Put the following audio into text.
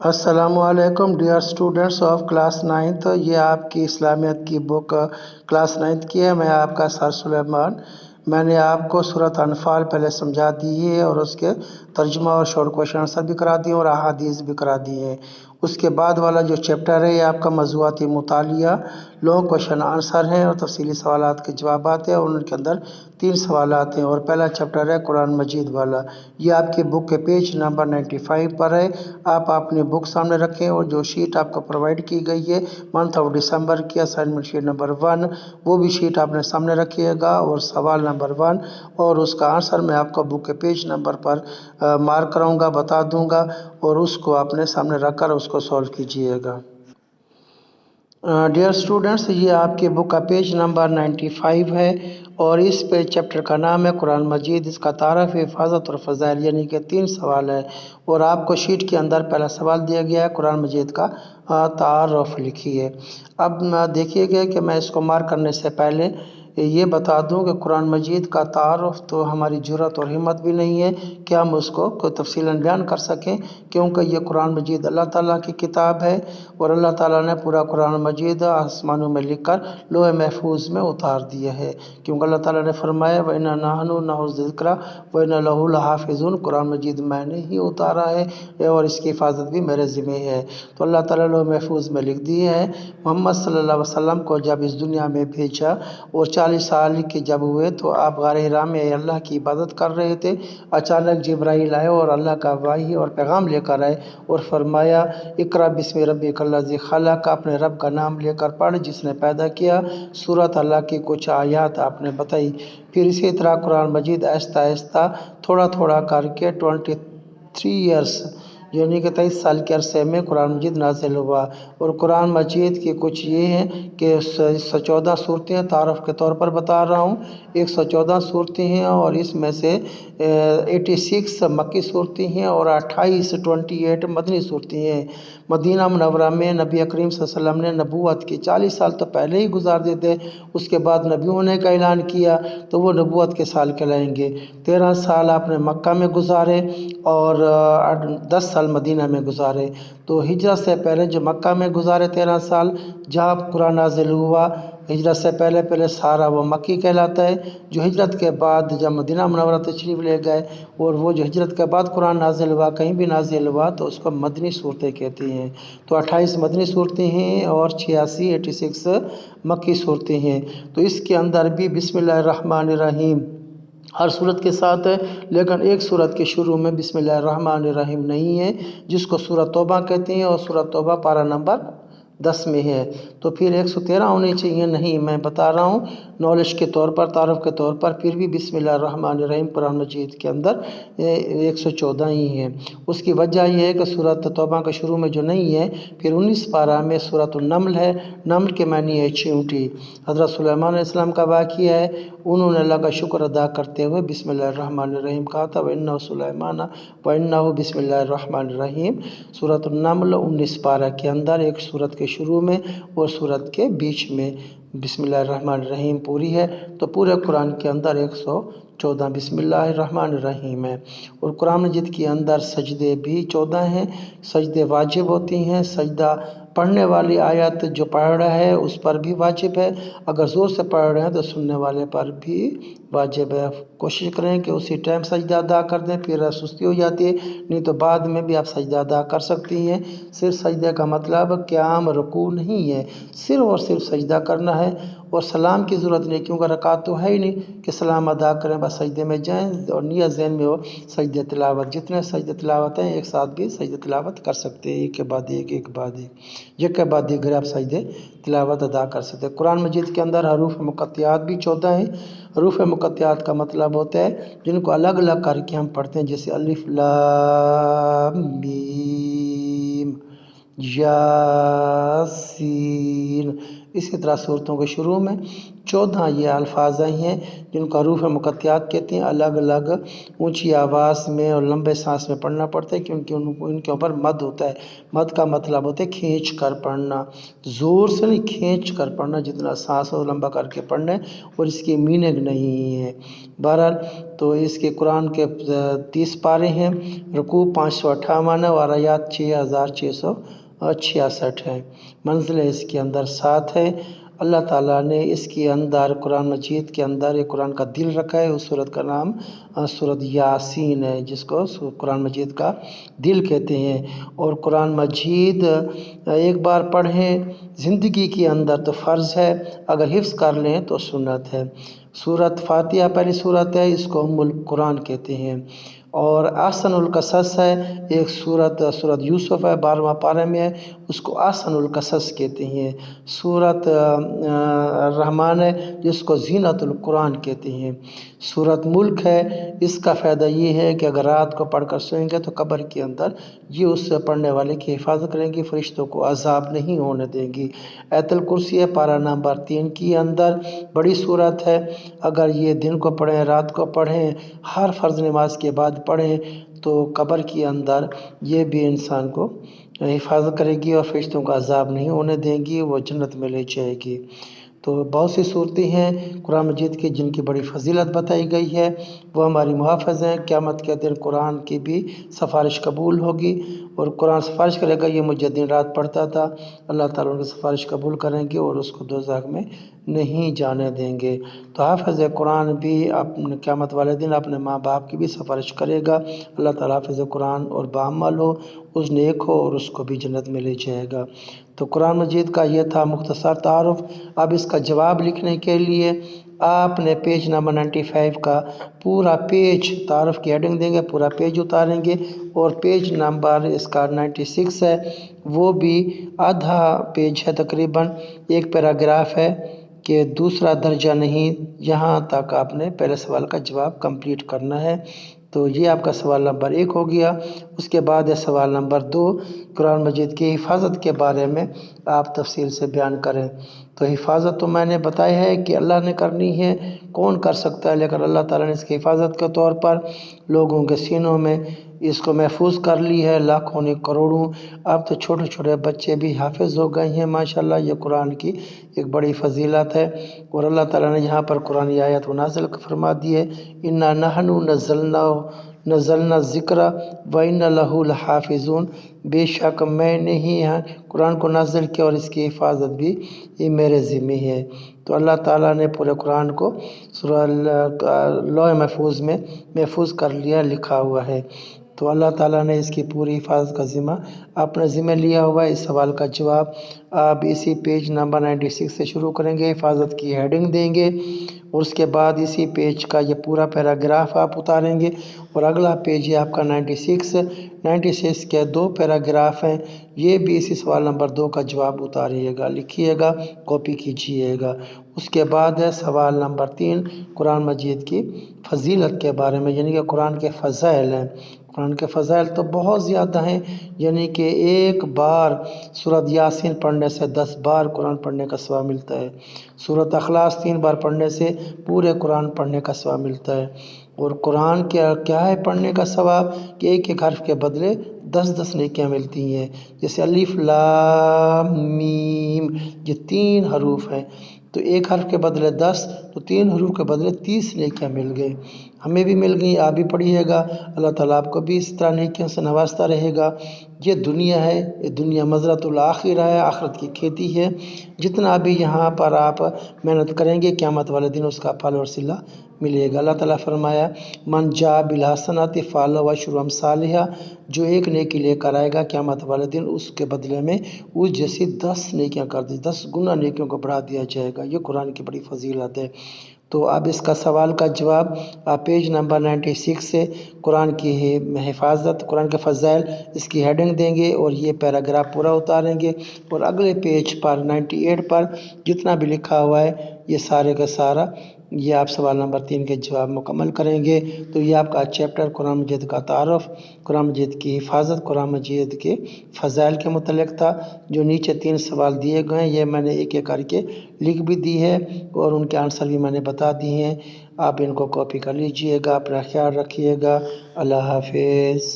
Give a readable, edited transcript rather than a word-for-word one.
السلام علیکم dear students of class 9th۔ یہ آپ کی اسلامیت کی بک کلاس 9th کی ہے۔ میں آپ کا سر سلیمان۔ میں نے آپ کو سورۃ انفال پہلے سمجھا دی ہے اور اس کے ترجمہ اور شارٹ کویشچن آنسر بھی کرا دیے اور احادیث بھی کرا دی ہیں۔ اس کے بعد والا جو چیپٹر ہے یہ آپ کا موضوعاتی مطالعہ، لانگ کویشچن آنسر ہے اور تفصیلی سوالات کے جوابات ہیں، اور ان کے اندر 3 سوالات ہیں، اور پہلا چیپٹر ہے قرآن مجید والا۔ یہ آپ کی بک کے پیج نمبر 95 پر ہے۔ آپ اپنی بک سامنے رکھیں اور جو شیٹ آپ کو پرووائڈ کی گئی ہے منتھ آف ڈسمبر کی اسائنمنٹ شیٹ نمبر 1، وہ بھی شیٹ آپ نے سامنے رکھیے گا، اور سوال نمبر 1 اور اس کا آنسر میں آپ کو بک کے پیج نمبر پر مارک کراؤں گا، بتا دوں گا، اور اس کو اپنے سامنے رکھ کر اس کو سولو کیجئے گا۔ ڈیئر اسٹوڈنٹس، یہ آپ کی بک کا پیج نمبر 95 ہے، اور اس پہ چیپٹر کا نام ہے قرآن مجید، اس کا تعارف، حفاظت اور فضائل، یعنی کہ 3 سوال ہے، اور آپ کو شیٹ کے اندر پہلا سوال دیا گیا ہے قرآن مجید کا تعارف لکھیے۔ اب دیکھیے گا کہ میں اس کو مارک کرنے سے پہلے یہ بتا دوں کہ قرآن مجید کا تعارف تو ہماری جرات اور ہمت بھی نہیں ہے کہ ہم اس کو کوئی تفصیلاً بیان کر سکیں، کیونکہ یہ قرآن مجید اللہ تعالیٰ کی کتاب ہے، اور اللہ تعالیٰ نے پورا قرآن مجید آسمانوں میں لکھ کر لوح محفوظ میں اتار دیا ہے، کیونکہ اللہ تعالیٰ نے فرمایا وَإِنَّا نَحْنُ نَزَّلْنَا الذِّكْرَ وَإِنَّا لَهُ لَحَافِظُونَ۔ قرآن مجید میں نے ہی اتارا ہے اور اس کی حفاظت بھی میرے ذمہ ہے۔ تو اللہ تعالیٰ لوح محفوظ میں لکھ دی ہے۔ محمد صلی اللہ علیہ وسلم کو جب اس دنیا میں بھیجا اور 40 سال کے جب ہوئے تو آپ غار حرا میں اللہ کی عبادت کر رہے تھے۔ اچانک جبرائیل آئے اور اللہ کا وحی اور پیغام لے کر آئے اور فرمایا اقرأ بسم ربک الذی خلق، اپنے رب کا نام لے کر پڑھ جس نے پیدا کیا۔ سورۃ اللہ کی کچھ آیات آپ نے بتائی، پھر اسی طرح قرآن مجید آہستہ آہستہ تھوڑا تھوڑا کر کے 23 ایئرس یعنی کہ 23 سال کے عرصے میں قرآن مجید نازل ہوا، اور قرآن مجید کی کچھ یہ ہیں کہ 114 صورتیں تعارف کے طور پر بتا رہا ہوں، 114 صورتیں ہیں، اور اس میں سے 86 مکی صورتیں ہیں اور 28 مدنی صورتیں ہیں۔ مدینہ منورہ میں نبی کریم صلی اللہ علیہ وسلم نے نبوت کی 40 سال تو پہلے ہی گزار دیتے، اس کے بعد نبی ہونے کا اعلان کیا تو وہ نبوت کے سال کہلائیں گے۔ 13 سال آپ نے مکہ میں گزارے اور 10 سال مدینہ میں گزارے، تو ہجرت سے پہلے جو مکہ میں گزارے 13 سال جہاں قرآن نازل ہوا، ہجرت سے پہلے سارا وہ مکی کہلاتا ہے۔ جو ہجرت کے بعد جب مدینہ منورہ تشریف لے گئے اور وہ جو ہجرت کے بعد قرآن نازل ہوا کہیں بھی نازل ہوا تو اس کو مدنی صورتیں کہتے ہیں۔ تو 28 مدنی صورتیں ہیں اور 86 مکی صورتیں ہیں۔ تو اس کے اندر بھی بسم اللہ الرحمن الرحیم ہر صورت کے ساتھ ہے، لیکن ایک صورت کے شروع میں بسم اللہ الرحمن الرحیم نہیں ہے، جس کو سورۃ توبہ کہتے ہیں، اور سورۃ توبہ پارہ نمبر 10 میں ہے۔ تو پھر 113 ہونی چاہیے، نہیں، میں بتا رہا ہوں نالج کے طور پر، تعارف کے طور پر، پھر بھی بسم اللہ الرحمن الرحیم قرآن مجید کے اندر 114 ہی ہیں۔ اس کی وجہ یہ ہے کہ سورۃ توبہ کے شروع میں جو نہیں ہے، پھر 19 پارہ میں سورۃ النمل ہے، نمل کے معنی ہے چیونٹی۔ حضرت سلیمان علیہ السلام کا واقعہ ہے، انہوں نے اللہ کا شکر ادا کرتے ہوئے بسم اللہ الرحمن الرحیم کہا تھا، وَإِنَّهُ سُلَيْمَانَ وَإِنَّهُ بسم اللہ الرحمن الرحیم۔ سورۃ النمل 19 پارہ کے اندر ایک سورت کے شروع میں اور سورت کے بیچ میں بسم اللہ الرحمن الرحیم پوری ہے، تو پورے قرآن کے اندر 114 بسم اللہ الرحمن الرحیم ہے۔ اور قرآن مجید کے اندر سجدے بھی 14 ہیں، سجدے واجب ہوتی ہیں، سجدہ پڑھنے والی آیت جو پڑھ رہا ہے اس پر بھی واجب ہے، اگر زور سے پڑھ رہے ہیں تو سننے والے پر بھی واجب ہے۔ کوشش کریں کہ اسی ٹائم سجدہ ادا کر دیں، پھر سستی ہو جاتی ہے، نہیں تو بعد میں بھی آپ سجدہ ادا کر سکتی ہیں۔ صرف سجدے کا مطلب قیام رکوع نہیں ہے، صرف اور صرف سجدہ کرنا ہے، اور سلام کی ضرورت نہیں، کیونکہ رکعت تو ہے ہی نہیں کہ سلام ادا کریں، بس سجدے میں جائیں اور نیت ذہن میں ہو سجدہ تلاوت، جتنے سجدہ تلاوت ہیں ایک ساتھ بھی سجدہ تلاوت کر سکتے ہیں، ایک کے بعد ایک، ایک بعد ایک، یک کے بعد ایک آپ سجدے تلاوت ادا کر سکتے ہیں۔ قرآن مجید کے اندر حروف مقطعات بھی 14 ہیں۔ حروف مقطعات کا مطلب ہوتا ہے جن کو الگ الگ کر کے ہم پڑھتے ہیں، جیسے الف لام میم یاسین، اسی طرح صورتوں کے شروع میں 14 یہ الفاظ آئی ہیں جن کو حروف مقطعات کہتے ہیں، الگ الگ اونچی آواز میں اور لمبے سانس میں پڑھنا پڑتا ہے کیونکہ ان کے اوپر مد ہوتا ہے۔ مد کا مطلب ہوتا ہے کھینچ کر پڑھنا، زور سے نہیں، کھینچ کر پڑھنا، جتنا سانس ہو لمبا کر کے پڑھنا ہے، اور اس کی میننگ نہیں ہے۔ بہرحال تو اس کے قرآن کے 30 پارے ہیں، رکوع 558 ہے اور آیات 6666 ہے، منزلیں اس کے اندر 7 ہے۔ اللہ تعالیٰ نے اس کے اندر قرآن مجید کے اندر ایک قرآن کا دل رکھا ہے، اس سورت کا نام سورت یاسین ہے، جس کو قرآن مجید کا دل کہتے ہیں۔ اور قرآن مجید ایک بار پڑھیں زندگی کے اندر تو فرض ہے، اگر حفظ کر لیں تو سنت ہے۔ سورت فاتحہ پہلی سورت ہے، اس کو ام القرآن کہتے ہیں۔ اور احسن القصص ہے ایک سورت یوسف ہے، 12واں پارے میں ہے، اس کو احسن القصص کہتے ہیں۔ سورت الرحمن ہے جس کو زینت القرآن کہتے ہیں۔ سورت ملک ہے، اس کا فائدہ یہ ہے کہ اگر رات کو پڑھ کر سوئیں گے تو قبر کے اندر یہ اس سے پڑھنے والے کی حفاظت کریں گی، فرشتوں کو عذاب نہیں ہونے دیں گی۔ آیت الکرسی ہے، پارہ نمبر 3 کے اندر، بڑی سورت ہے، اگر یہ دن کو پڑھیں رات کو پڑھیں ہر فرض نماز کے بعد پڑھیں تو قبر کے اندر یہ بھی انسان کو حفاظت کرے گی اور فرشتوں کا عذاب نہیں ہونے دیں گی، وہ جنت میں لے جائے گی۔ تو بہت سی صورتیں ہیں قرآن مجید کی جن کی بڑی فضیلت بتائی گئی ہے، وہ ہماری محافظ ہیں۔ قیامت کے دن قرآن کی بھی سفارش قبول ہوگی، اور قرآن سفارش کرے گا یہ مجھے دن رات پڑھتا تھا، اللہ تعالیٰ ان کی سفارش قبول کریں گے اور اس کو دوزخ میں نہیں جانے دیں گے۔ تو حافظ قرآن بھی اپنے قیامت والے دن اپنے ماں باپ کی بھی سفارش کرے گا، اللہ تعالیٰ حافظ قرآن اور باعمل ہو، اس نیک ہو اور اس کو بھی جنت میں لے جائے گا۔ تو قرآن مجید کا یہ تھا مختصر تعارف۔ اب اس کا جواب لکھنے کے لیے آپ نے پیج نمبر 95 کا پورا پیج تعارف کی ہیڈنگ دیں گے، پورا پیج اتاریں گے، اور پیج نمبر اس کا 96 ہے، وہ بھی آدھا پیج ہے، تقریباً ایک پیراگراف ہے کہ دوسرا درجہ نہیں، یہاں تک آپ نے پہلے سوال کا جواب کمپلیٹ کرنا ہے۔ تو یہ آپ کا سوال نمبر 1 ہو گیا۔ اس کے بعد ہے سوال نمبر 2، قرآن مجید کی حفاظت کے بارے میں آپ تفصیل سے بیان کریں۔ تو حفاظت تو میں نے بتایا ہے کہ اللہ نے کرنی ہے، کون کر سکتا ہے، لیکن اللہ تعالیٰ نے اس کی حفاظت کے طور پر لوگوں کے سینوں میں اس کو محفوظ کر لی ہے، لاکھوں نہیں کروڑوں، اب تو چھوٹے چھوٹے بچے بھی حافظ ہو گئے ہیں ماشاءاللہ۔ یہ قرآن کی ایک بڑی فضیلت ہے، اور اللہ تعالیٰ نے یہاں پر قرآن آیت کو نازل فرما دی ہے، اِنَّا نَحْنُ نَزَّلْنَا الذِّکْرَ وَإِنَّا لَهُ لَحَافِظُونَ، بے شک میں نے ہی قرآن کو نازل کیا اور اس کی حفاظت بھی یہ میرے ذمہ ہے۔ تو اللہ تعالیٰ نے پورے قرآن کو سورہ لوح محفوظ میں محفوظ کر لیا، لکھا ہوا ہے۔ تو اللہ تعالیٰ نے اس کی پوری حفاظت کا ذمہ اپنے ذمہ لیا ہوا ہے۔ اس سوال کا جواب آپ اسی پیج نمبر 96 سے شروع کریں گے، حفاظت کی ہیڈنگ دیں گے، اور اس کے بعد اسی پیج کا یہ پورا پیراگراف آپ اتاریں گے، اور اگلا پیج ہے آپ کا 96 کے 2 پیراگراف ہیں، یہ بھی اسی سوال نمبر 2 کا جواب اتاریے گا، لکھیے گا، کاپی کیجیے گا۔ اس کے بعد ہے سوال نمبر 3، قرآن مجید کی فضیلت کے بارے میں، یعنی کہ قرآن کے فضائل ہیں۔ قرآن کے فضائل تو بہت زیادہ ہیں، یعنی کہ ایک بار سورت یاسین پڑھنے سے 10 بار قرآن پڑھنے کا ثواب ملتا ہے، سورت اخلاص 3 بار پڑھنے سے پورے قرآن پڑھنے کا ثواب ملتا ہے۔ اور قرآن کیا ہے پڑھنے کا ثواب کہ ایک ایک حرف کے بدلے 10 نیکیاں ملتی ہیں، جیسے الف لام میم، یہ 3 حروف ہیں، تو ایک حرف کے بدلے 10 تو 3 حروف کے بدلے 30 نیکیاں مل گئی، ہمیں بھی مل گئی، آپ بھی پڑھیے گا، اللہ تعالیٰ آپ کو بھی اس طرح نیکیوں سے نوازتا رہے گا۔ یہ دنیا ہے، یہ دنیا مزرعۃ الآخرہ ہے، آخرت کی کھیتی ہے، جتنا بھی یہاں پر آپ محنت کریں گے قیامت والے دن اس کا پھل اور صلہ ملے گا۔ اللہ تعالیٰ فرمایا من جاء بالحسنۃ فلہ عشر امثالہا، جو ایک نیکی لے کر آئے گا قیامت والے دن اس کے بدلے میں اس جیسی 10 نیکیاں کر دی، 10 گنا نیکیوں کو بڑھا دیا جائے گا۔ یہ قرآن کی بڑی فضیلت ہے۔ تو اب اس کا سوال کا جواب آپ پیج نمبر 96 سے قرآن کی حفاظت، قرآن کے فضائل، اس کی ہیڈنگ دیں گے اور یہ پیراگراف پورا اتاریں گے، اور اگلے پیج پر 98 پر جتنا بھی لکھا ہوا ہے یہ سارے کا سارا یہ آپ سوال نمبر 3 کے جواب مکمل کریں گے تو یہ آپ کا چیپٹر قرآن مجید کا تعارف، قرآن مجید کی حفاظت، قرآن مجید کے فضائل کے متعلق تھا۔ جو نیچے 3 سوال دیے گئے ہیں یہ میں نے ایک ایک کر کے لکھ بھی دی ہے اور ان کے آنسر بھی میں نے بتا دیے ہیں۔ آپ ان کو کاپی کر لیجئے گا۔ اپنا خیال رکھیے گا۔ اللہ حافظ۔